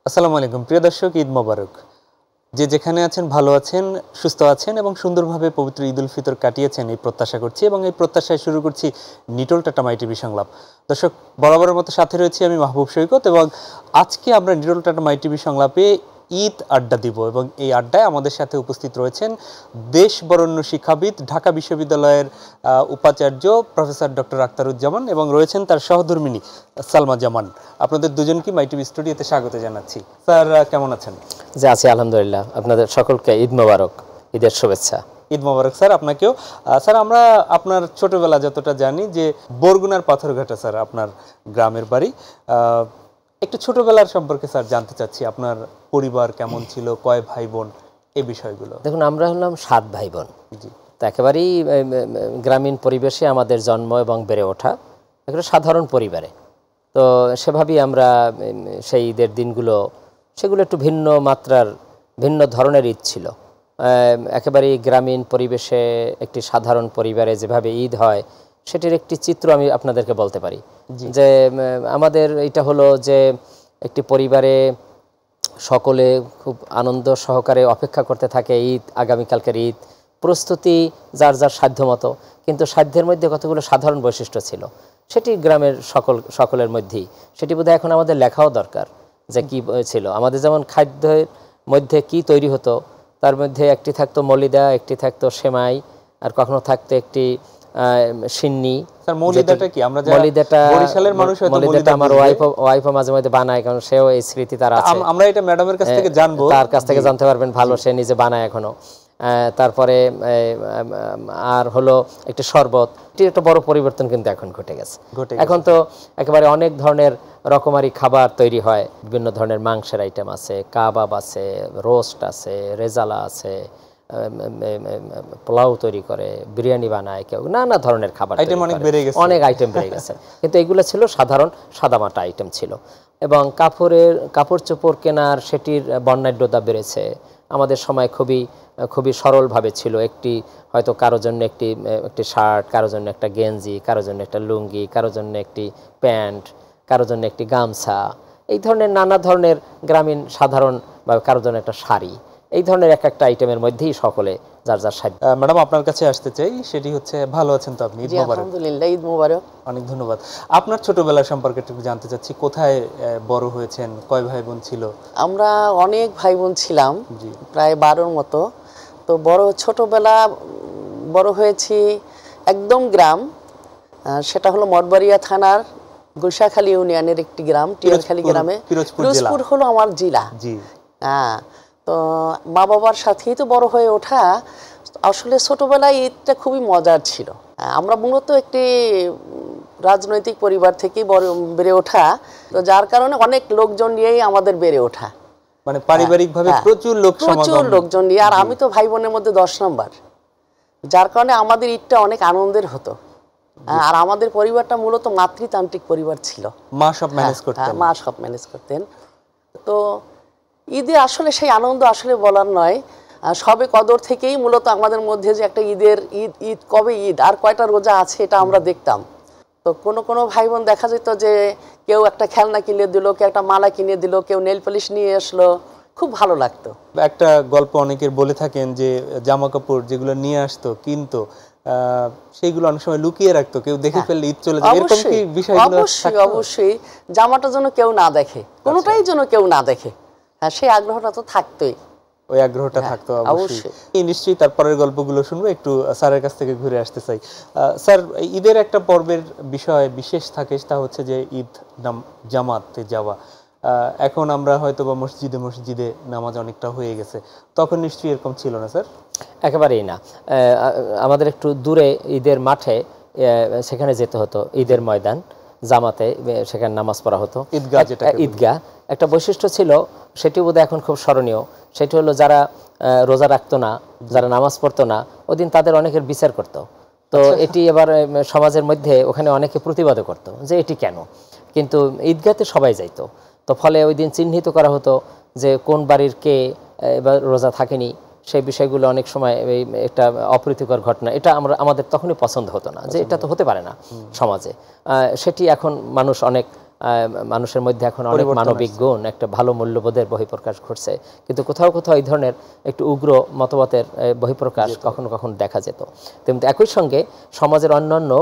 আসসালামু আলাইকুম প্রিয় দর্শক, ঈদ মোবারক। যে যেখানে আছেন ভালো আছেন, সুস্থ আছেন এবং সুন্দরভাবে পবিত্র ঈদ উল ফিতর কাটিয়েছেন এই প্রত্যাশা করছি এবং এই প্রত্যাশায় শুরু করছি নিটোল টাটা মাইটিভি সংলাপ। দর্শক, বরাবরের মতো সাথে রয়েছি আমি mahbub সৈকত এবং আজকে আমরা নিটোল টাটা মাইটিভি সংলাপে ঈদ আড্ডা দিব এবং এই আড্ডায় আমাদের সাথে উপস্থিত রয়েছেন দেশ বরেণ্য শিক্ষাবিদ, ঢাকা বিশ্ববিদ্যালয়ের উপাচার্য প্রফেসর ডক্টর আখতারুজ্জামান এবং রয়েছেন তার সহধর্মিণী সালমা জামান। আপনাদের দুজনকে মাইটিভি স্টুডিওতে স্বাগত জানাচ্ছি। স্যার, কেমন আছেন? জি আছি আলহামদুলিল্লাহ। আপনাদের সকলকে ঈদ মোবারক, ঈদের শুভেচ্ছা। ঈদ মোবারক স্যার, আপনাকেও। স্যার, আমরা আপনার ছোটবেলা যতটা জানি যে বরগুনার পাথরঘাটা স্যার আপনার গ্রামের বাড়ি। একটু ছোটবেলার সম্পর্কে স্যার জানতে চাচ্ছি, আপনার পরিবার কেমন ছিল, কয় ভাই বোন, এই বিষয়গুলো। দেখুন, আমরা হলাম 7 ভাই বোন। জি। তো একেবারেই গ্রামীণ পরিবেশে আমাদের জন্ম এবং বেড়ে ওঠা, একটা সাধারণ পরিবারে। তো সেভাবেই আমরা সেই ঈদের দিনগুলো সেগুলো একটু ভিন্ন মাত্রার, ভিন্ন ধরনের ঈদ ছিল। একেবারেই গ্রামীণ পরিবেশে একটি সাধারণ পরিবারে যেভাবে ঈদ হয় সেটির একটি চিত্র আমি আপনাদেরকে বলতে পারি। যে আমাদের এটা হলো যে একটি পরিবারে সকলে খুব আনন্দ সহকারে অপেক্ষা করতে থাকে ঈদ, আগামীকালকের ঈদ। প্রস্তুতি যার যার সাধ্য মতো, কিন্তু সাধ্যের মধ্যে কতগুলো সাধারণ বৈশিষ্ট্য ছিল, সেটি গ্রামের সকলের মধ্যেই। সেটি বোধহয় এখন আমাদের লেখাও দরকার যে কী ছিল। আমাদের যেমন খাদ্যের মধ্যে কি তৈরি হতো, তার মধ্যে একটি থাকতো মলিদা, একটি থাকতো সেমাই, আর কখনো থাকতো একটি সিন্নি। মলিদাটা আমার ওয়াইফও মাঝে মাঝে বানায়, কারণ সেও এই স্মৃতি তার আছে। আমরা এটা ম্যাডামের কাছ থেকে জানবো, তার কাছ থেকে জানতে পারবেন ভালো, সে নিজে বানায় এখনো। তারপরে আর হলো একটি শরবত। এটি একটা বড় পরিবর্তন কিন্তু এখন ঘটে গেছে। এখন তো একেবারে অনেক ধরনের রকমারি খাবার তৈরি হয়, বিভিন্ন ধরনের মাংসের আইটেম আছে, কাবাব আছে, রোস্ট আছে, রেজালা আছে, পোলাও তৈরি করে, বিরিয়ানি বানায়, কেউ নানা ধরনের খাবার, অনেক আইটেম বেড়ে গেছে। কিন্তু এগুলো ছিল সাধারণ সাদামাটা আইটেম ছিল। এবং কাপড় চোপড় কেনার সেটির বর্ণাঢ্যতা বেড়েছে। আমাদের সময় খুবই সরলভাবে ছিল। একটি হয়তো কারোর জন্য একটি শার্ট, কারোর জন্য একটা গেঞ্জি, কারোর জন্য একটা লুঙ্গি, কারোর জন্য একটি প্যান্ট, কারোর জন্য একটি গামছা, এই ধরনের নানা ধরনের গ্রামীণ সাধারণ, বা কারোর জন্য একটা শাড়ি, এই ধরনের এক একটা আইটেমের মধ্যেই সকলে যার যার সাধ্য। ম্যাডাম, আপনার কাছে আসতে চাই, সেটি হচ্ছে ভালো আছেন তো আপনি? ঈদ মোবারক। আলহামদুলিল্লাহ, ঈদ মোবারক। অনেক ধন্যবাদ। আপনার ছোটবেলা সম্পর্কে একটু জানতে চাচ্ছি, কোথায় বড় হয়েছেন, কয় ভাই বোন ছিল? আমরা অনেক ভাই বোন ছিলাম, প্রায় 12-র মতো। তো ছোটবেলা বড় হয়েছি একদম গ্রাম, সেটা হলো মঠবাড়িয়া থানার গুলশাখালী ইউনিয়নের একটি গ্রাম, টিয়ারখালী গ্রামে। পিরোজপুর হলো আমার জেলা। হ্যাঁ, তো মা বাবার সাথেই তো বড় হয়ে ওঠা। আসলে ছোটবেলায় ঈদটা খুবই মজার ছিল। আমরা মূলত একটি রাজনৈতিক পরিবার থেকেই বেড়ে ওঠা, তো যার কারণে অনেক লোকজন নিয়েই আমাদের বেড়ে ওঠা, মানে পারিবারিকভাবে প্রচুর লোকজন নিয়ে। আর আমি তো ভাই বোনের মধ্যে 10 নম্বর, যার কারণে আমাদের ঈদটা অনেক আনন্দের হতো। আর আমাদের পরিবারটা মূলত মাতৃতান্ত্রিক পরিবার ছিল। মা সব ম্যানেজ করতেন। তো ঈদে আসলে সেই আনন্দ আসলে বলার নয়। সবে কদর থেকেই মূলত আমাদের মধ্যে যে একটা ঈদ কবে ঈদ আর কয়টা রোজা আছে এটা আমরা দেখতাম। তো কোনো ভাই বোন দেখা যেত যে কেউ একটা খেলনা কিনে দিল, কেউ একটা মালা কিনে দিল, কেউ নেল পলিশ নিয়ে আসলো, খুব ভালো লাগতো। একটা গল্প অনেকের বলে থাকেন যে জামা কাপড় যেগুলো নিয়ে আসতো কিন্তু সেইগুলো অনেক সময় লুকিয়ে রাখতো, কেউ দেখে ফেললে ঈদ চলে যায়, এরকম কি বিষয়গুলো? অবশ্যই জামাটা যেন কেউ না দেখে, কোনোটাই যেন কেউ না দেখে, সেই আগ্রহটা তো থাকতোই। ওই আগ্রহটা থাকতো অবশ্যই। নিশ্চয়ই তারপরের গল্পগুলো শুনবো। একটু স্যারের কাছ থেকে ঘুরে আসতে চাই। স্যার, ঈদের একটা পর্বের বিষয় বিশেষ থাকে, তা হচ্ছে যে ঈদ জামাতে যাওয়া। এখন আমরা হয়তো বা মসজিদে নামাজ অনেকটা হয়ে গেছে, তখন নিশ্চয়ই এরকম ছিল না স্যার? একেবারেই না। আমাদের একটু দূরে ঈদের মাঠে সেখানে যেতে হতো, ঈদের ময়দান জামাতে, সেখানে নামাজ পড়া হতো। ঈদগাহ একটা বৈশিষ্ট্য ছিল, সেটি বোধহয় এখন খুব স্মরণীয়। সেটি হলো যারা রোজা রাখতো না, যারা নামাজ পড়তো না, ওদিন তাদের অনেকের বিচার করতো। তো এটি এবার সমাজের মধ্যে ওখানে অনেকে প্রতিবাদও করতো যে এটি কেন, কিন্তু ঈদগাহতে সবাই যাইতো। তো ফলে ওই দিন চিহ্নিত করা হতো যে কোন বাড়ির কে এবার রোজা থাকেনি, সেই বিষয়গুলো অনেক সময় একটা অপ্রীতিকর ঘটনা। এটা আমাদের তখনই পছন্দ হতো না, যে এটা তো হতে পারে না সমাজে। সেটি এখন মানুষ অনেক মানুষের মধ্যে এখন অনেক মানবিক গুণ, একটা ভালো মূল্যবোধের বহিঃপ্রকাশ ঘটছে, কিন্তু কোথাও কোথাও এই ধরনের একটু উগ্র মতবাদের বহিঃপ্রকাশ কখনো কখনো দেখা যেত। কিন্তু একই সঙ্গে সমাজের অন্যান্য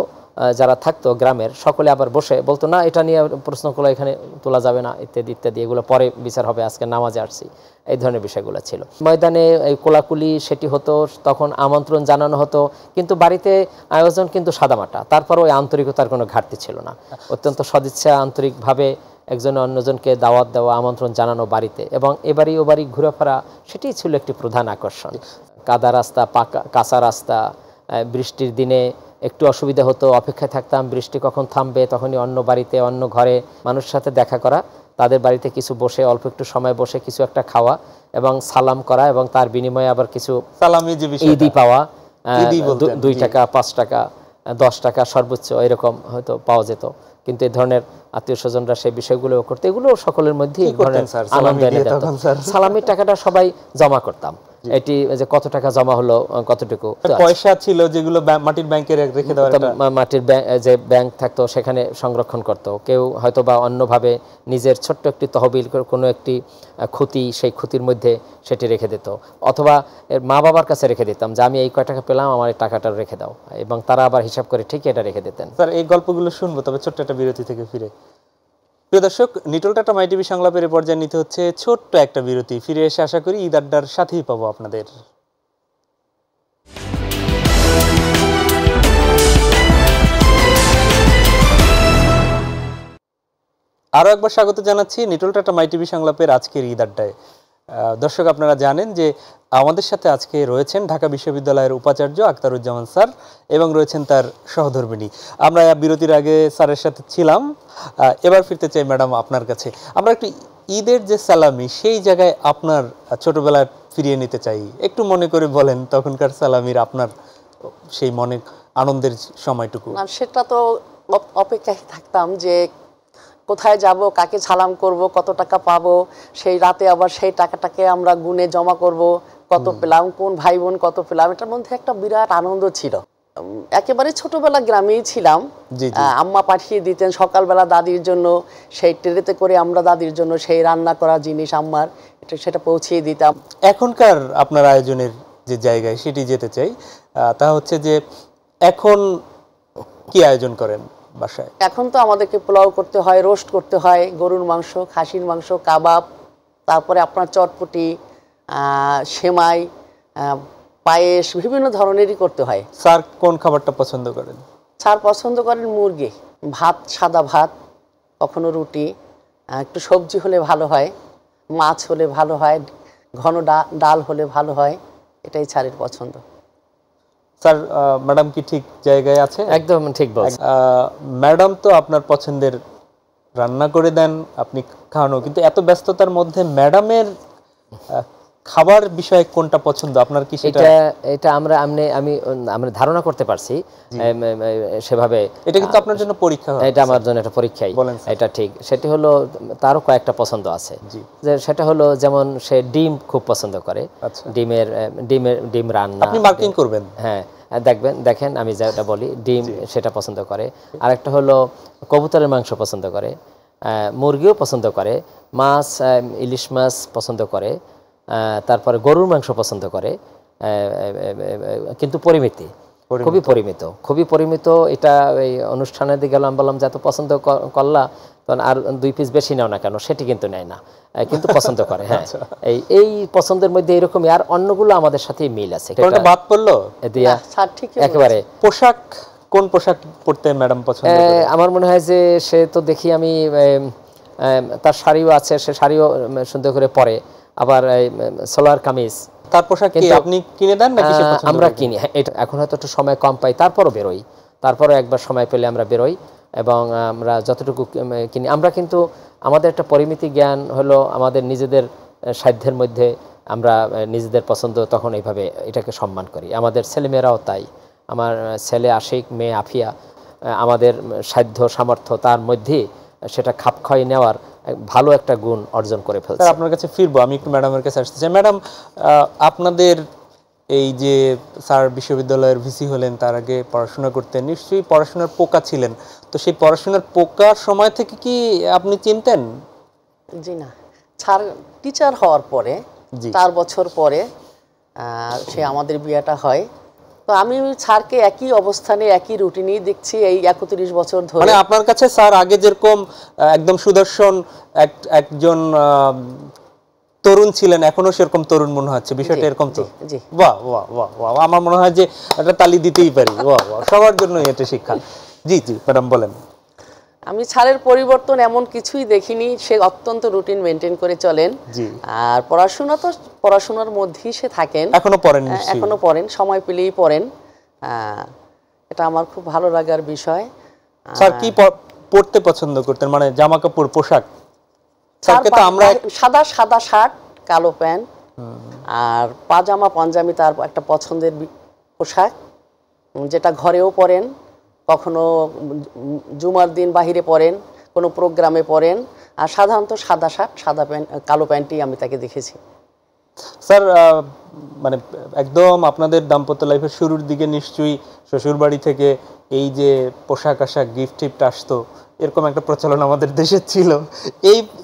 যারা থাকতো গ্রামের, সকলে আবার বসে বলতো না এটা নিয়ে প্রশ্ন করলে এখানে তোলা যাবে না, ইত্যাদি ইত্যাদি, এগুলো পরে বিচার হবে, আজকে নামাজে আসছি, এই ধরনের বিষয়গুলো ছিল। ময়দানে এই কোলাকুলি সেটি হতো, তখন আমন্ত্রণ জানানো হতো, কিন্তু বাড়িতে আয়োজন কিন্তু সাদামাটা, তারপর ওই আন্তরিকতার কোনো ঘাটতি ছিল না। অত্যন্ত সদিচ্ছা আন্তরিকভাবে একজন অন্যজনকে দাওয়াত দেওয়া, আমন্ত্রণ জানানো বাড়িতে, এবং এবারই ও বাড়ি ঘুরেফেরা, সেটিই ছিল একটি প্রধান আকর্ষণ। কাদা রাস্তা, কাঁচা রাস্তা, বৃষ্টির দিনে একটু অসুবিধা হতো, অপেক্ষায় থাকতাম বৃষ্টি কখন থামবে, তখনই অন্য বাড়িতে অন্য ঘরে মানুষের সাথে দেখা করা, তাদের বাড়িতে কিছু বসে অল্প একটু সময় বসে কিছু একটা খাওয়া এবং সালাম করা, এবং তার বিনিময়ে আবার কিছু সালামি যে বিষয়টা, ঈদি পাওয়া, 2 টাকা 5 টাকা 10 টাকা সর্বোচ্চ এরকম হয়তো পাওয়া যেত। কিন্তু এই ধরনের আত্মীয় স্বজনরা সেই বিষয়গুলো করতে, এগুলো সকলের মধ্যে আনন্দ এনে দিত। সালামির টাকাটা সবাই জমা করতাম, এটি যে কত টাকা জমা হলো, কতটুকু পয়সা ছিল যেগুলো মাটির ব্যাংকে রেখে দেওয়া, মাটির যে ব্যাংক থাকতো সেখানে সংরক্ষণ করত। কেউ হয়তো বা অন্যভাবে নিজের ছোট্ট একটি তহবিল, কোনো একটি ক্ষতি, সেই ক্ষতির মধ্যে সেটি রেখে দিত, অথবা এর মা বাবার কাছে রেখে দিতাম যে আমি এই কয় টাকা পেলাম, আমার এই টাকাটা রেখে দাও, এবং তারা আবার হিসাব করে ঠিক এটা রেখে দিতেন। স্যার এই গল্পগুলো শুনবো, তবে ছোট্ট একটা বিরতি থেকে ফিরে। প্রিয় দর্শক, নিটল টাটা মাইটিভি সংলাপের পর্যায়ে নিতে হচ্ছে ছোট্ট একটা বিরতি। ফিরে এসে আশা করি ঈদ আড্ডার সাথেই পাবো আপনাদের। আরও একবার স্বাগত জানাচ্ছি নিটল টাটা মাইটিভি সংলাপের আজকের ঈদ আড্ডায়। দর্শক, আপনারা জানেন যে আমাদের সাথে আজকে রয়েছেন ঢাকা বিশ্ববিদ্যালয়ের উপাচার্য আখতারুজ্জামান স্যার, এবং রয়েছেন তার সহধর্মিণী। আমরা বিরতির আগে স্যারের সাথে ছিলাম, এবার ফিরতে চাই ম্যাডাম আপনার কাছে। আমরা একটু ঈদের যে সালামি, সেই জায়গায় আপনার ছোটবেলায় ফিরিয়ে নিতে চাই। একটু মনে করে বলেন তখনকার সালামির আপনার সেই মনে আনন্দের সময়টুকু। সেটা তো অপেক্ষায় থাকতাম যে কোথায় যাব, কাকে সালাম করব, কত টাকা পাবো, সেই রাতে আবার সেই টাকাটাকে আমরা গুনে জমা করব, কত পেলাম, কোন ভাই বোন কত পেলাম, এটার মধ্যে একটা বিরাট আনন্দ ছিল। একেবারে ছোটবেলা গ্রামেই ছিলাম, আম্মা পাঠিয়ে দিতেন সকালবেলা দাদির জন্য, সেই ট্রেতে করে আমরা দাদির জন্য সেই রান্না করা জিনিস আম্মার সেটা পৌঁছিয়ে দিতাম। এখনকার আপনার আয়োজনের যে জায়গায় সেটি যেতে চাই, তা হচ্ছে যে এখন কি আয়োজন করেন বাসায়? এখন তো আমাদেরকে পোলাও করতে হয়, রোস্ট করতে হয়, গরুর মাংস, খাসির মাংস, কাবাব, তারপরে আপনার চটপটি, সেমাই, পায়েস, বিভিন্ন ধরনেরই করতে হয়। স্যার কোন খাবারটা পছন্দ করেন? স্যার পছন্দ করেন মুরগি ভাত, সাদা ভাত, কখনো রুটি, একটু সবজি হলে ভালো হয়, মাছ হলে ভালো হয়, ঘন ডাল হলে ভালো হয়, এটাই স্যারের পছন্দ। স্যার, ম্যাডাম কি ঠিক জায়গায় আছে? একদম ঠিক বলছেন। ম্যাডাম তো আপনার পছন্দের রান্না করে দেন, আপনি খাওয়ানো, কিন্তু এত ব্যস্ততার মধ্যে ম্যাডামের খাবার বিষয়ে কোনটা পছন্দ আপনার? কি সেটা এটা আমরা ধারণা করতে পারছি সেভাবে। এটা কিন্তু আপনার জন্য পরীক্ষা, এটা আমার জন্য একটা পরীক্ষাই, এটা ঠিক। সেটি হলো তারও কয়েকটা পছন্দ আছে, যে সেটা হলো যেমন সে ডিম খুব পছন্দ করে, ডিম রান্না। আপনি মার্কিং করবেন? হ্যাঁ, দেখেন আমি যেটা বলি, ডিম সেটা পছন্দ করে। আরেকটা হলো কবুতরের মাংস পছন্দ করে, মুরগিও পছন্দ করে, মাছ, ইলিশ মাছ পছন্দ করে, তারপরে গরুর মাংস পছন্দ করে, কিন্তু খুবই পরিমিত। এটা এই অনুষ্ঠানে দিয়ে গেলাম, বললাম যে এত পছন্দ করলা, তখন আর 2 পিস বেশি নাও না কেন, সেটি কিন্তু নেয় না, কিন্তু পছন্দ করে। হ্যাঁ, এই পছন্দের মধ্যে এরকমই। আর অন্যগুলো আমাদের সাথে মিল আছে। বাদ পড়লো একেবারে। পোশাক, কোন পোশাক পরতে ম্যাডাম পছন্দ করে? আমার মনে হয় যে সে তো দেখি আমি, তার শাড়িও আছে, সে শাড়িও সুন্দর করে পরে, আবার সালোয়ার কামিজ। তার পোশাক কি আপনি কিনে দেন নাকি সে পছন্দ করে? আমরা কিনি। এটা এখন হয়তো একটু সময় কম পাই, তারপরও বেরোই, তারপরও একবার সময় পেলে আমরা বেরোই, এবং আমরা যতটুকু কিনি। আমরা কিন্তু আমাদের একটা পরিমিতি জ্ঞান হলো, আমাদের নিজেদের সাধ্যের মধ্যে আমরা নিজেদের পছন্দ তখন এইভাবে এটাকে সম্মান করি। আমাদের ছেলেমেয়েরাও তাই। আমার ছেলে আশিক, মেয়ে আফিয়া, আমাদের সাধ্য সামর্থ্য তার মধ্যে সেটা খাপ খাইয়ে নেওয়ার ভালো একটা গুণ অর্জন করে ফেলছে। আপনার কাছে ফিরবো, আমি একটু ম্যাডামের কাছে আসতে চাই। ম্যাডাম, আপনাদের এই যে স্যার বিশ্ববিদ্যালয়ের ভিসি হলেন, তার আগে পড়াশোনা করতেন, নিশ্চয়ই পড়াশোনার পোকা ছিলেন। তো সেই পড়াশোনার পোকার সময় থেকে কি আপনি চিনতেন? জি না, স্যার টিচার হওয়ার পরে 4 বছর পরে সে আমাদের বিয়েটা হয়। তো আমি স্যারকে একই অবস্থানে একই রুটিনেই দেখছি এই 31 বছর ধরে। মানে আপনার কাছে স্যার আগে যেরকম একদম সুদর্শন একজন তরুণ ছিলেন, এখনো সেরকম তরুণ মনে হচ্ছে, বিষয়টা এরকম তো? বাহ বাহ বাহ বাহ, আমার মনে হয় যে একটা তালি দিতেই পারি। বাহ বাহ, সবার জন্য এটা শিক্ষা। জি জি ম্যাডাম বলেন। আমি স্যারের পরিবর্তন এমন কিছুই দেখিনি, সে অত্যন্ত রুটিন মেনটেন করে চলেন। আর পড়াশোনা তো পড়াশোনার মধ্যেই সে থাকেন, এখনো পড়েন? এখনো পড়েন, সময় পেলেই পড়েন। এটা আমার খুব ভালো লাগার বিষয়। স্যার কি পড়তে পছন্দ করতেন, মানে জামা কাপড়, পোশাক? আমরা সাদা সাদা শার্ট, কালো প্যান্ট আর পাজামা পাঞ্জাবি তার একটা পছন্দের পোশাক, যেটা ঘরেও পরেন, কখনো জুমার দিন বাহিরে পরেন, কোনো প্রোগ্রামে পরেন। আর সাধারণত সাদা শার্ট, সাদা প্যান্ট, কালো প্যান্টই আমি তাকে দেখেছি। স্যার মানে একদম আপনাদের দাম্পত্য লাইফের শুরুর দিকে নিশ্চয়ই শ্বশুর বাড়ি থেকে এই যে পোশাক আশাক গিফট টিফট আসতো, এরকম একটা প্রচলন আমাদের দেশে ছিল।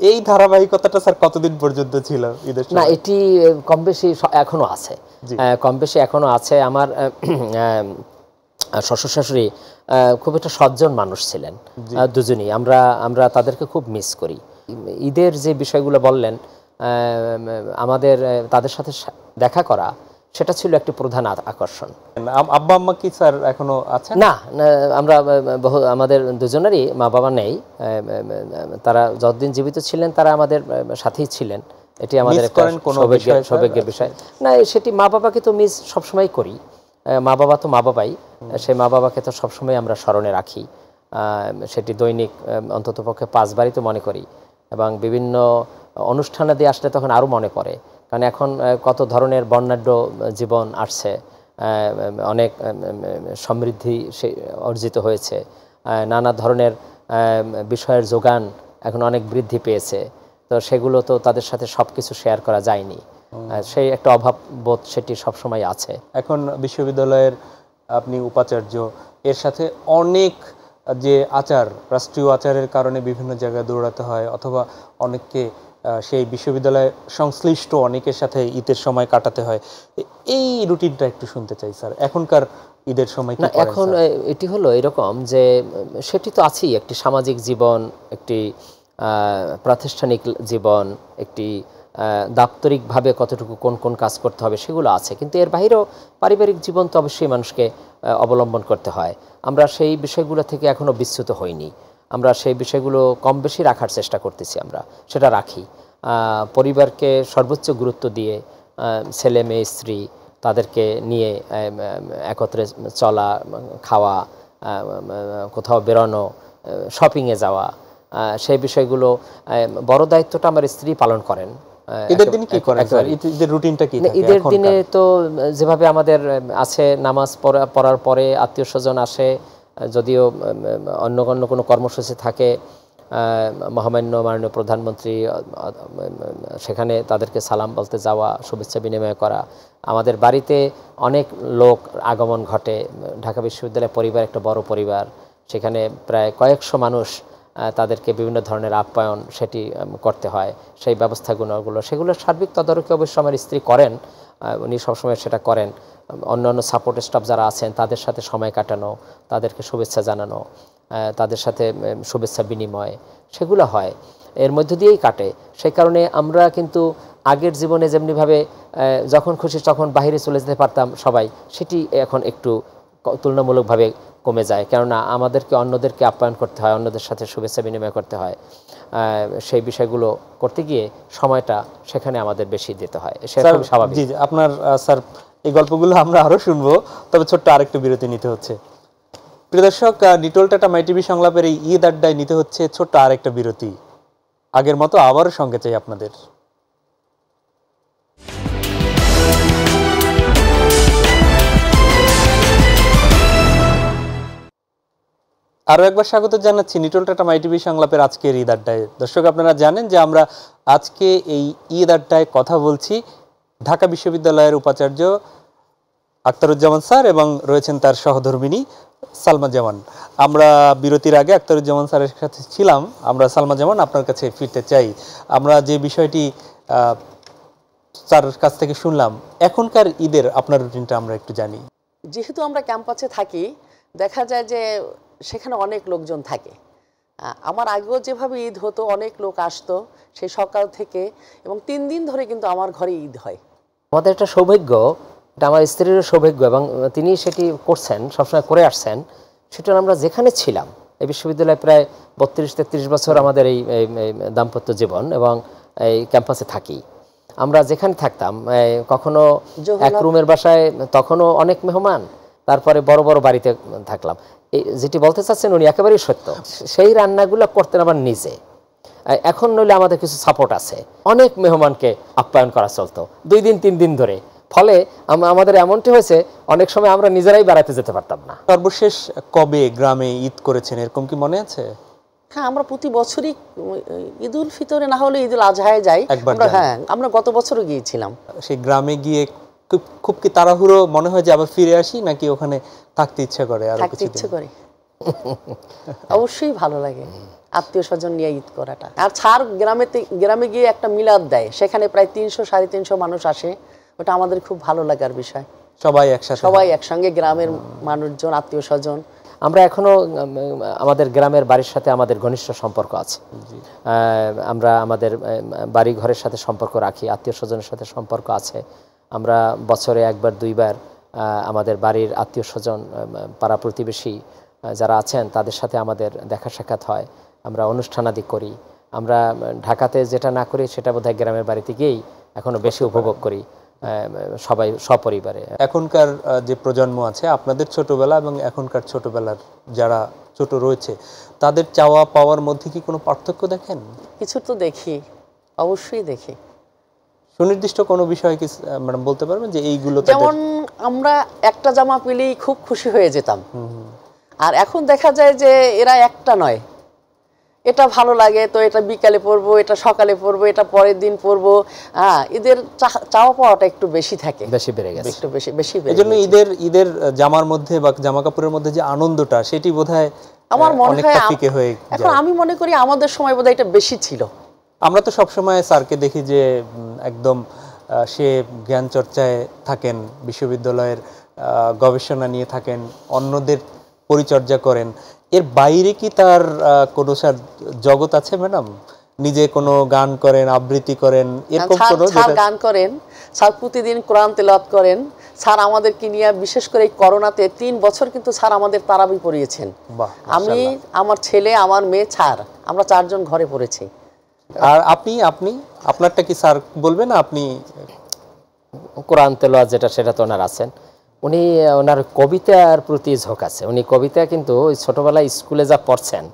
এই ধারাবাহিকতাটা স্যার কতদিন পর্যন্ত ছিল ঈদের সময়? না, এটি কম বেশি এখনো আছে, কম বেশি এখনো আছে। আমার শ্বশুর শাশুড়ি খুব একটা সজ্জন মানুষ ছিলেন দুজনেই। আমরা তাদেরকে খুব মিস করি। ঈদের যে বিষয়গুলো বললেন, আমাদের তাদের সাথে দেখা করা, সেটা ছিল একটি প্রধান আকর্ষণ। আব্বা আম্মা কি স্যার এখনো আছেন? না, আমরা আমাদের দুজনেরই মা বাবা নেই। তারা যতদিন জীবিত ছিলেন তারা আমাদের সাথেই ছিলেন। এটি আমাদের একটা সৌভাগ্যের বিষয়। না, সেটি মা বাবাকে তো মিস সবসময় করি। মা বাবা তো মা বাবাই, সেই মা বাবাকে তো সবসময় আমরা স্মরণে রাখি। সেটি দৈনিক অন্ততপক্ষে 5 বারই তো মনে করি, এবং বিভিন্ন অনুষ্ঠানাদি আসলে তখন আরও মনে পড়ে। কারণ এখন কত ধরনের বর্ণাঢ্য জীবন আসছে, অনেক সমৃদ্ধি অর্জিত হয়েছে, নানা ধরনের বিষয়ের যোগান এখন অনেক বৃদ্ধি পেয়েছে। তো সেগুলো তো তাদের সাথে সব কিছু শেয়ার করা যায়নি, সেই একটা অভাব বোধ সেটি সবসময় আছে। এখন বিশ্ববিদ্যালয়ের আপনি উপাচার্য, এর সাথে অনেক যে আচার, রাষ্ট্রীয় আচারের কারণে বিভিন্ন জায়গায় দৌড়াতে হয়, অথবা অনেককে সেই বিশ্ববিদ্যালয়ে সংশ্লিষ্ট অনেকের সাথে ঈদের সময় কাটাতে হয়। এই রুটিনটা একটু শুনতে চাই স্যার, এখনকার ঈদের সময় কি করেন? এখন এটি হলো এরকম যে সেটি তো আছেই, একটি সামাজিক জীবন, একটি প্রাতিষ্ঠানিক জীবন, একটি দাপ্তরিকভাবে কতটুকু কোন কোন কাজ করতে হবে সেগুলো আছে, কিন্তু এর বাইরেও পারিবারিক জীবন তো অবশ্যই মানুষকে অবলম্বন করতে হয়। আমরা সেই বিষয়গুলো থেকে এখনও বিচ্যুত হইনি। আমরা সেই বিষয়গুলো কম বেশি রাখার চেষ্টা করতেছি, আমরা সেটা রাখি। পরিবারকে সর্বোচ্চ গুরুত্ব দিয়ে ছেলে মেয়ে স্ত্রী তাদেরকে নিয়ে একত্রে চলা, খাওয়া, কোথাও বেরোনো, শপিংয়ে যাওয়া, সেই বিষয়গুলো বড় দায়িত্বটা আমার স্ত্রী পালন করেন। ঈদের দিনে কি করেন স্যার? ঈদের রুটিনটা কি থাকে? ঈদের দিনে তো যেভাবে আমাদের আছে, নামাজ পড়ার পরে আত্মীয় স্বজন আসে, যদিও অন্য কোনো কর্মসূচি থাকে, মহামান্য মাননীয় প্রধানমন্ত্রী, সেখানে তাদেরকে সালাম বলতে যাওয়া, শুভেচ্ছা বিনিময় করা। আমাদের বাড়িতে অনেক লোক আগমন ঘটে। ঢাকা বিশ্ববিদ্যালয় পরিবার একটা বড় পরিবার, সেখানে প্রায় কয়েকশো মানুষ, তাদেরকে বিভিন্ন ধরনের আপ্যায়ন সেটি করতে হয়। সেই ব্যবস্থাগুলো সেগুলোর সার্বিক তদারকি অবশ্য আমার স্ত্রী করেন, উনি সবসময় সেটা করেন। অন্যান্য সাপোর্ট স্টাফ যারা আছেন তাদের সাথে সময় কাটানো, তাদেরকে শুভেচ্ছা জানানো, তাদের সাথে শুভেচ্ছা বিনিময়, সেগুলো হয়, এর মধ্য দিয়েই কাটে। সেই কারণে আমরা কিন্তু আগের জীবনে যেমনিভাবে যখন খুশি তখন বাইরে চলে যেতে পারতাম সবাই, সেটি এখন একটু তুলনামূলকভাবে কমে যায়। কেননা আমাদেরকে অন্যদেরকে আপ্যায়ন করতে হয়, অন্যদের সাথে শুভেচ্ছা বিনিময় করতে হয়। সেই বিষয়গুলো করতে গিয়ে সময়টা সেখানে আমাদের বেশি দিতে হয়, সেটা খুব স্বাভাবিক। জি, আপনার স্যার এই গল্পগুলো আমরা আরও শুনবো, তবে ছোট্ট আরেকটু বিরতি নিতে হচ্ছে। প্রিয় দর্শক, নিটোল টাটা মাইটিভি সংলাপের এই ঈদ আড্ডায় নিতে হচ্ছে ছোট্ট আরেকটা বিরতি। আগের মতো আবারও সঙ্গে চাই আপনাদের। আরও একবার স্বাগত জানাচ্ছি নিটোল টাটা মাইটিভি সংলাপের আজকের ঈদ আড্ডায়। দর্শক, আপনারা জানেন যে আমরা আজকে এই ঈদ আড্ডায় কথা বলছি ঢাকা বিশ্ববিদ্যালয়ের উপাচার্য আখতারুজ্জামান স্যার এবং রয়েছেন তার সহধর্মিণী সালমা জামান। আমরা বিরতির আগে আখতারুজ্জামান স্যারের সাথে ছিলাম। আমরা সালমা জামান আপনার কাছে ফিরতে চাই। আমরা যে বিষয়টি স্যার কাছ থেকে শুনলাম, এখনকার ঈদের আপনার রুটিনটা আমরা একটু জানি। যেহেতু আমরা ক্যাম্পাসে থাকি, দেখা যায় যে সেখানে অনেক লোকজন থাকে। আমার আগেও যেভাবে ঈদ হতো, অনেক লোক আসতো সেই সকাল থেকে, এবং 3 দিন ধরে কিন্তু আমার ঘরে ঈদ হয়। আমাদের একটা সৌভাগ্য, এটা আমার স্ত্রীরও সৌভাগ্য, এবং তিনি সেটি করছেন, সবসময় করে আসছেন। সেটা আমরা যেখানে ছিলাম, এই বিশ্ববিদ্যালয়ে প্রায় 32-33 বছর আমাদের এই দাম্পত্য জীবন, এবং এই ক্যাম্পাসে থাকি। আমরা যেখানে থাকতাম, কখনো এক রুমের বাসায়, তখনও অনেক মেহমান, তারপরে বড় বড় বাড়িতে থাকলাম। এই যেটি বলতে চাচ্ছেন উনি একেবারেই সত্য। সেই রান্নাগুলো করতেন আবার নিজে। এখন নইলে আমাদের কিছু সাপোর্ট আছে, অনেক মেহমানকে আপ্যায়ন করা চলতো 2 দিন 3 দিন ধরে। ফলে আমাদের এমনটি হয়েছে, অনেক সময় আমরা নিজেরাই বেড়াতে যেতে পারতাম না। সর্বশেষ কবে গ্রামে ঈদ করেছেন এরকম কি মনে আছে? হ্যাঁ, আমরা প্রতি বছরই ঈদ উল ফিতরে না হলে ঈদ উল আজহায় যাই। হ্যাঁ, আমরা গত বছরও গিয়েছিলাম। সেই গ্রামে গিয়ে খুব কি তাড়াহুড়ো মনে হয় যে আবার ফিরে আসি, নাকি ওখানে থাকতে ইচ্ছা করে? আর থাকতে ইচ্ছে করে, অবশ্যই ভালো লাগে আত্মীয় স্বজন নিয়ে ঈদ করাটা। আর ছাড় গ্রামে গিয়ে একটা মিলাদ দেয়, সেখানে প্রায় 300-350 মানুষ আসে। ওটা আমাদের খুব ভালো লাগার বিষয়। সবাই একসঙ্গে, গ্রামের মানুষজন, আত্মীয় স্বজন। আমরা এখনো আমাদের গ্রামের বাড়ির সাথে আমাদের ঘনিষ্ঠ সম্পর্ক আছে। আমরা আমাদের বাড়ি ঘরের সাথে সম্পর্ক রাখি, আত্মীয় স্বজনের সাথে সম্পর্ক আছে। আমরা বছরে 1-2 বার আমাদের বাড়ির আত্মীয় স্বজন, পাড়া প্রতিবেশী যারা আছেন তাদের সাথে আমাদের দেখা সাক্ষাৎ হয়। আমরা অনুষ্ঠানাদি করি। আমরা ঢাকাতে যেটা না করি সেটা বোধহয় গ্রামের বাড়িতে গিয়েই এখনো বেশি উপভোগ করি, সবাই সপরিবারে। এখনকার যে প্রজন্ম আছে, আপনাদের ছোটবেলা এবং এখনকার ছোটবেলার যারা ছোট রয়েছে, তাদের চাওয়া পাওয়ার মধ্যে কি কোনো পার্থক্য দেখেন? কিছু তো দেখি, অবশ্যই দেখি। সুনির্দিষ্ট কোনো বিষয় কি ম্যাডাম বলতে পারবেন যে এইগুলো? যেমন আমরা একটা জামা পেলেই খুব খুশি হয়ে যেতাম, আর এখন দেখা যায় যে এরা একটা নয়, এটা ভালো লাগে তো এটা বিকালে পরবো, এটা সকালে পরবো, এটা পরের দিন পরবো। ঈদের চাওয়া পাওয়াটা একটু বেশি থাকে, বেশি বেড়ে গেছে, একটু বেশি। এই জন্য ঈদের জামার মধ্যে বা জামা কাপড়ের মধ্যে যে আনন্দটা, সেটি বোধহয় আমার মনে হয় এখন আমি মনে করি আমাদের সময় বোধহয় এটা বেশি ছিল। আমরা তো সবসময় স্যারকে দেখি যে একদম সে জ্ঞান চর্চায় থাকেন, বিশ্ববিদ্যালয়ের গবেষণা নিয়ে থাকেন, অন্যদের পরিচর্যা করেন। এর বাইরে কি তার কোনো স্যার জগৎ আছে ম্যাডাম? নিজে কোনো গান করেন, আবৃত্তি করেন, এরকম কোনো? স্যার গান করেন, স্যার প্রতিদিন কোরআন তেলাওয়াত করেন। স্যার আমাদেরকে নিয়ে, বিশেষ করে এই করোনাতে 3 বছর কিন্তু স্যার আমাদের তারাবি পড়িয়েছেন। আমি, আমার ছেলে, আমার মেয়ে, স্যার, আমরা 4 জন ঘরে পড়েছি। আর আপনি আপনারটা কি স্যার বলবেন? আপনি কোরআন তেলাওয়াত যেটা, সেটা তো ওনার আছেন। উনি ওনার কবিতার প্রতি ঝোঁক আছে। উনি কবিতা কিন্তু ওই ছোটোবেলায় স্কুলে যা পড়ছেন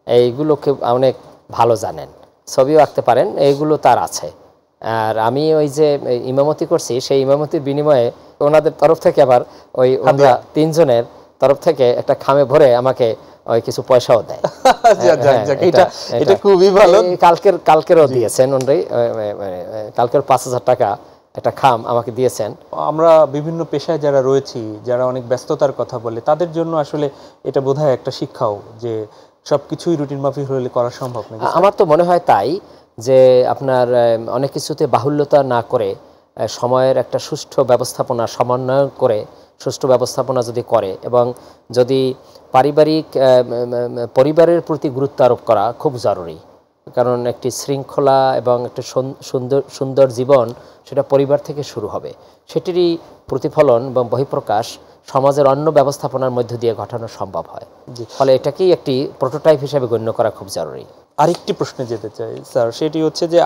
এইগুলোকে অনেক ভালো জানেন, ছবিও আঁকতে পারেন, এইগুলো তার আছে। আর আমি ওই যে ইমামতি করছি, সেই ইমামতির বিনিময়ে ওনাদের তরফ থেকে আবার ওই আমরা 3 জনের তরফ থেকে একটা খামে ভরে আমাকে ওই কিছু পয়সাও দেয়। এটা খুবই ভালো। কালকেরও দিয়েছেন উনি, কালকের 5,000 টাকা একটা খাম আমাকে দিয়েছেন। আমরা বিভিন্ন পেশায় যারা রয়েছি, যারা অনেক ব্যস্ততার কথা বলে, তাদের জন্য আসলে এটা বোধহয় একটা শিক্ষাও, যে সবকিছুই রুটিন মাফিক হলে করা সম্ভব না। আমার তো মনে হয় তাই, যে আপনার অনেক কিছুতে বাহুল্যতা না করে সময়ের একটা সুষ্ঠু ব্যবস্থাপনা, সমন্বয় করে সুষ্ঠু ব্যবস্থাপনা যদি করে, এবং যদি পরিবারের প্রতি গুরুত্ব আরোপ করা খুব জরুরি। কারণ একটি শৃঙ্খলা এবং একটা সুন্দর জীবন, সেটা পরিবার থেকে শুরু হবে। সেটিরই প্রতিফলন এবং বহিঃপ্রকাশ সমাজের অন্য ব্যবস্থাপনার মধ্য দিয়ে ঘটানো সম্ভব হয়। ফলে এটাকেই একটি প্রোটোটাইপ হিসেবে গণ্য করা খুব জরুরি। আরেকটি প্রশ্নে যেতে চাই স্যার, সেটি হচ্ছে যে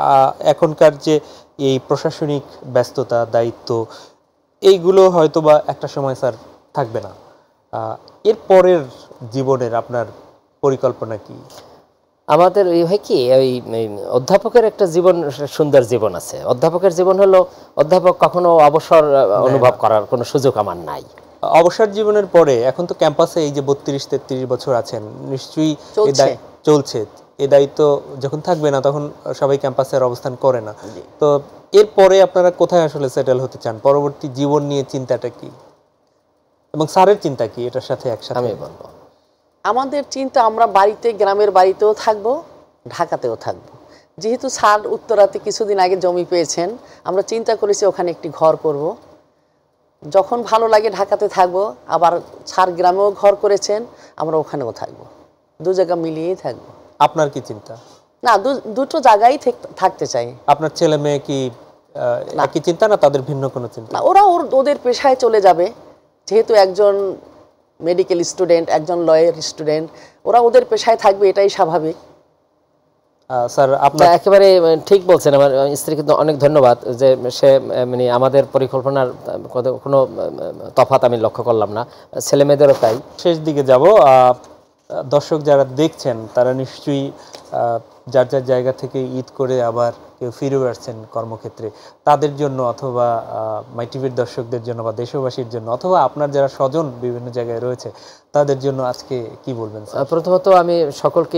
এখনকার যে এই প্রশাসনিক ব্যস্ততা, দায়িত্ব, এইগুলো হয়তো বা একটা সময় স্যার থাকবে না। এর পরের জীবনের আপনার পরিকল্পনা কি? আমাদের এই হয় কি, ওই অধ্যাপকের একটা জীবন, সুন্দর জীবন আছে। অধ্যাপকের জীবন হলো, অধ্যাপক কখনো অবসর অনুভব করার কোনো সুযোগ আমার নাই। অবসর জীবনের পরে এখন তো ক্যাম্পাসে এই যে 32-33 বছর আছেন, নিশ্চয়ই চলছে। এই দায়িত্ব যখন থাকবে না, তখন সবাই ক্যাম্পাসের অবস্থান করে না। তো এরপরে আপনারা কোথায় আসলে সেটেল হতে চান? পরবর্তী জীবন নিয়ে চিন্তাটা কি? এবং স্যারের চিন্তা কি এটার সাথে একসাথে? আমি বলবো আমাদের চিন্তা আমরা বাড়িতে, গ্রামের বাড়িতেও থাকবো, ঢাকাতেও থাকবো। যেহেতু স্যার উত্তরাতে কিছুদিন আগে জমি পেয়েছেন, আমরা চিন্তা করেছি ওখানে একটি ঘর করব। যখন ভালো লাগে ঢাকাতে থাকবো, আবার স্যার গ্রামেও ঘর করেছেন, আমরা ওখানেও থাকবো, দু জায়গা মিলিয়েই থাকবো। আপনার কি চিন্তা? না, দুটো জায়গায় থাকতে চাই। আপনার ছেলে মেয়ে কি একই চিন্তা, না তাদের ভিন্ন কোনো চিন্তা? না, ওরা ওদের পেশায় চলে যাবে। যেহেতু একজন মেডিকেল স্টুডেন্ট, একজন লয়ের স্টুডেন্ট, ওরা ওদের পেশায় থাকবে, এটাই স্বাভাবিক। স্যার আপনার একেবারে ঠিক বলছেন। আমার স্ত্রীকে অনেক ধন্যবাদ যে সে মানে আমাদের পরিকল্পনার কোনো তফাৎ আমি লক্ষ্য করলাম না, ছেলে মেয়েদেরও তাই। শেষ দিকে যাব। দর্শক যারা দেখছেন তারা নিশ্চয়ই যার যার জায়গা থেকে ঈদ করে আবার কেউ ফিরে আসছেন কর্মক্ষেত্রে, তাদের জন্য অথবা মাই টিভির দর্শকদের জন্য বা দেশবাসীর জন্য অথবা আপনার যারা স্বজন বিভিন্ন জায়গায় রয়েছে তাদের জন্য আজকে কি বলবেন? প্রথমত আমি সকলকে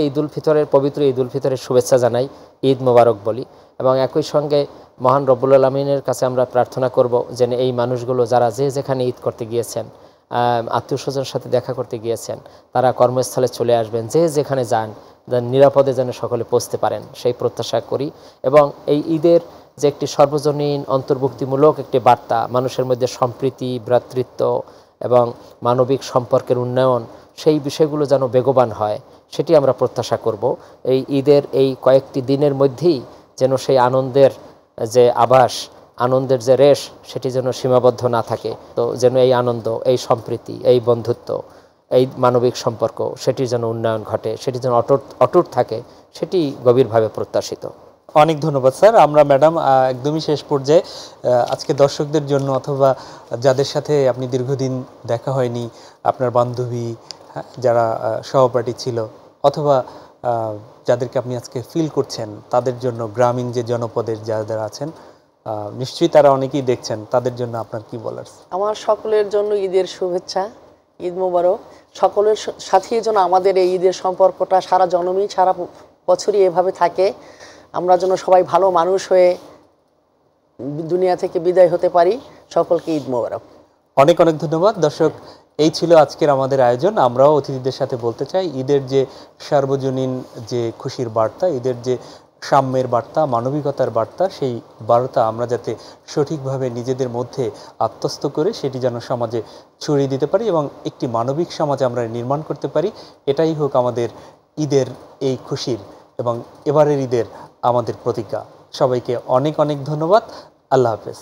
পবিত্র ঈদ উল ফিতরের শুভেচ্ছা জানাই, ঈদ মোবারক বলি, এবং একই সঙ্গে মহান রব্বুল আলামিনের কাছে আমরা প্রার্থনা করব যেন এই মানুষগুলো যারা যে যেখানে ঈদ করতে গিয়েছেন, আত্মীয় স্বজনের সাথে দেখা করতে গিয়েছেন, তারা কর্মস্থলে চলে আসবেন, যে যেখানে যান নিরাপদে যেন সকলে পৌঁছতে পারেন সেই প্রত্যাশা করি। এবং এই ঈদের যে একটি সর্বজনীন অন্তর্ভুক্তিমূলক একটি বার্তা, মানুষের মধ্যে সম্প্রীতি, ভ্রাতৃত্ব এবং মানবিক সম্পর্কের উন্নয়ন, সেই বিষয়গুলো যেন বেগবান হয় সেটি আমরা প্রত্যাশা করব। এই ঈদের এই কয়েকটি দিনের মধ্যেই যেন সেই আনন্দের যে আভাস, আনন্দের যে রেশ, সেটি যেন সীমাবদ্ধ না থাকে। তো যেন এই আনন্দ, এই সম্প্রীতি, এই বন্ধুত্ব, এই মানবিক সম্পর্ক, সেটির যেন উন্নয়ন ঘটে, সেটি যেন অটুট থাকে, সেটি গভীরভাবে প্রত্যাশিত। অনেক ধন্যবাদ স্যার। আমরা ম্যাডাম একদমই শেষ পর্যায়ে আজকে দর্শকদের জন্য অথবা যাদের সাথে আপনি দীর্ঘদিন দেখা হয়নি, আপনার বান্ধবী, যারা সহপাঠী ছিল, অথবা যাদেরকে আপনি আজকে ফিল করছেন, তাদের জন্য গ্রামীণ যে জনপদের যারা আছেন, নিশ্চয়ই তারা অনেকেই দেখছেন, তাদের জন্য আপনার কি বলার? আমার সকলের জন্য ঈদের শুভেচ্ছা, ঈদ মোবারক। সকলের সাথে যেন আমাদের এই ঈদের সম্পর্কটা সারা জনমই, সারা বছরই এভাবে থাকে। আমরা যেন সবাই ভালো মানুষ হয়ে দুনিয়া থেকে বিদায় হতে পারি। সকলকে ঈদ মোবারক। অনেক অনেক ধন্যবাদ। দর্শক, এই ছিল আজকের আমাদের আয়োজন। আমরাও অতিথিদের সাথে বলতে চাই, ঈদের যে সার্বজনীন যে খুশির বার্তা, ঈদের যে সাম্যের বার্তা, মানবিকতার বার্তা, সেই বার্তা আমরা যাতে সঠিকভাবে নিজেদের মধ্যে আত্মস্থ করে সেটি যেন সমাজে ছড়িয়ে দিতে পারি এবং একটি মানবিক সমাজ আমরা নির্মাণ করতে পারি, এটাই হোক আমাদের ঈদের এই খুশির এবং এবারের ঈদের আমাদের প্রতিজ্ঞা। সবাইকে অনেক অনেক ধন্যবাদ। আল্লাহ হাফেজ।